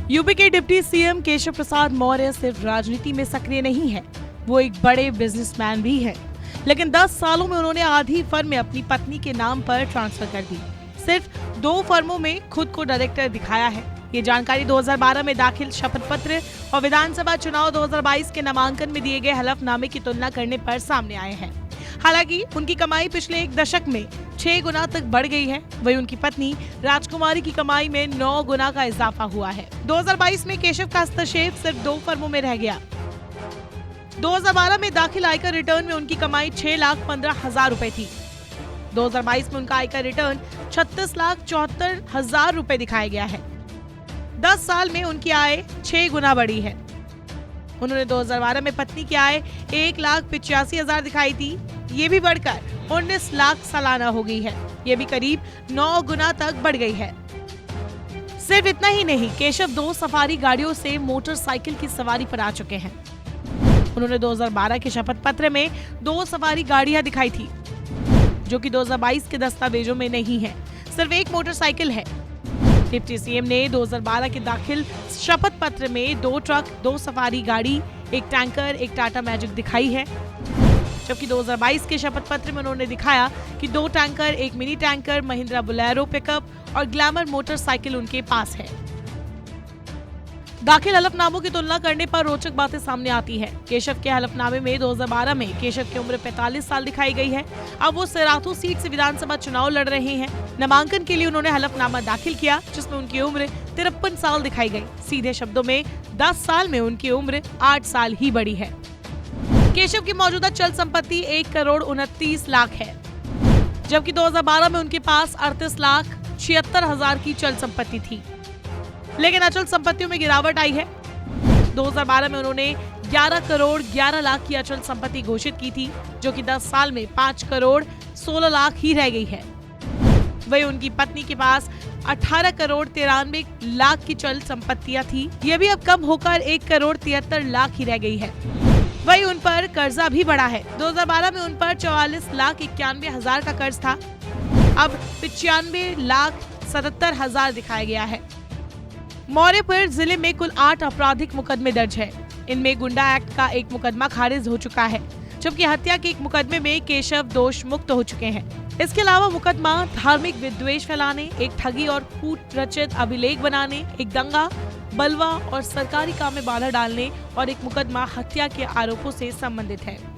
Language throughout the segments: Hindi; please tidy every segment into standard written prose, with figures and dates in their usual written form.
यूपी के डिप्टी सीएम केशव प्रसाद मौर्य सिर्फ राजनीति में सक्रिय नहीं है, वो एक बड़े बिजनेसमैन भी है। लेकिन 10 सालों में उन्होंने आधी फर्म अपनी पत्नी के नाम पर ट्रांसफर कर दी। सिर्फ 2 फर्मों में खुद को डायरेक्टर दिखाया है। ये जानकारी 2012 में दाखिल शपथ पत्र और विधानसभा चुनाव 2022 के नामांकन में दिए गए हलफनामे की तुलना करने पर सामने आए हैं। हालांकि उनकी कमाई पिछले 1 दशक में 6 गुना तक बढ़ गई है। वहीं उनकी पत्नी राजकुमारी की कमाई में 9 गुना का इजाफा हुआ है। 2022 में केशव का हस्तक्षेप सिर्फ 2 फर्मों में रह गया। 2012 में दाखिल आयकर रिटर्न में उनकी कमाई 6,15,000 रुपए थी। 2022 में उनका आयकर रिटर्न 36,74,000 रुपए दिखाया गया है। 10 साल में उनकी आय 6 गुना बढ़ी है। उन्होंने 2012 में पत्नी की आय 1,85,000 दिखाई थी, ये भी बढ़कर 19 लाख सालाना हो गई है। ये भी करीब 9 गुना तक बढ़ गई है। सिर्फ इतना ही नहीं, केशव 2 सफारी गाड़ियों से मोटरसाइकिल की सवारी पर आ चुके हैं। उन्होंने 2012 के शपथ पत्र में 2 सफारी गाड़ियां दिखाई थी, जो कि 2022 के दस्तावेजों में नहीं है। सिर्फ 1 मोटरसाइकिल है। डिप्टी सीएम ने 2012 के दाखिल शपथ पत्र में 2 ट्रक, 2 सफारी गाड़ी, 1 टैंकर, 1 टाटा मैजिक दिखाई है, जबकि 2022 के शपथ पत्र में उन्होंने दिखाया कि 2 tanker, 1 mini tanker, Mahindra Bolero pickup और ग्लैमर मोटरसाइकिल उनके पास है। दाखिल हलफनामों की तुलना करने पर रोचक बातें सामने आती है। केशव के हलफनामे में 2012 में केशव की उम्र 45 साल दिखाई गई है। अब वो सिराथू सीट से विधानसभा चुनाव लड़ रहे हैं। नामांकन के लिए उन्होंने हलफनामा दाखिल किया, जिसमें उनकी उम्र 53 साल दिखाई गई। सीधे शब्दों में 10 साल में उनकी उम्र 8 साल ही बढ़ी है। केशव की मौजूदा चल संपत्ति 1,29,00,000 है, जबकि 2012 में उनके पास 38,76,000 की चल संपत्ति थी। लेकिन अचल संपत्तियों में गिरावट आई है। 2012 में उन्होंने 11 करोड़ 11 लाख की अचल संपत्ति घोषित की थी, जो कि 10 साल में 5 करोड़ 16 लाख ही रह गई है। वही उनकी पत्नी के पास 18 करोड़ 93 लाख की चल संपत्तियां थी, ये भी अब कम होकर 1 करोड़ 73 लाख ही रह गई है। वही उन पर कर्जा भी बढ़ा है। 2012 में उन पर 44,91,000 का कर्ज था, अब 95,77,000 दिखाया गया है। मौर्य पर जिले में कुल 8 आपराधिक मुकदमे दर्ज है। इनमें गुंडा एक्ट का 1 मुकदमा खारिज हो चुका है, जबकि हत्या के 1 मुकदमे में केशव दोष मुक्त हो चुके हैं। इसके अलावा मुकदमा धार्मिक विद्वेष फैलाने, एक ठगी और कूट रचित अभिलेख बनाने, एक दंगा, बलवा और सरकारी काम में बाधा डालने और एक मुकदमा हत्या के आरोपों से संबंधित है।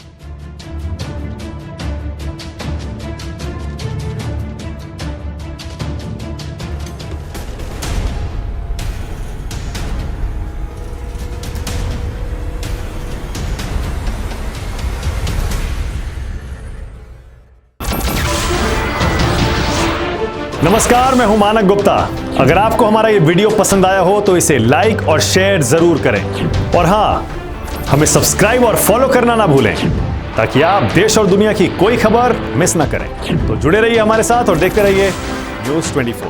नमस्कार, मैं हूं मानक गुप्ता। अगर आपको हमारा ये वीडियो पसंद आया हो तो इसे लाइक और शेयर जरूर करें, और हां, हमें सब्सक्राइब और फॉलो करना ना भूलें, ताकि आप देश और दुनिया की कोई खबर मिस ना करें। तो जुड़े रहिए हमारे साथ और देखते रहिए न्यूज़ 24।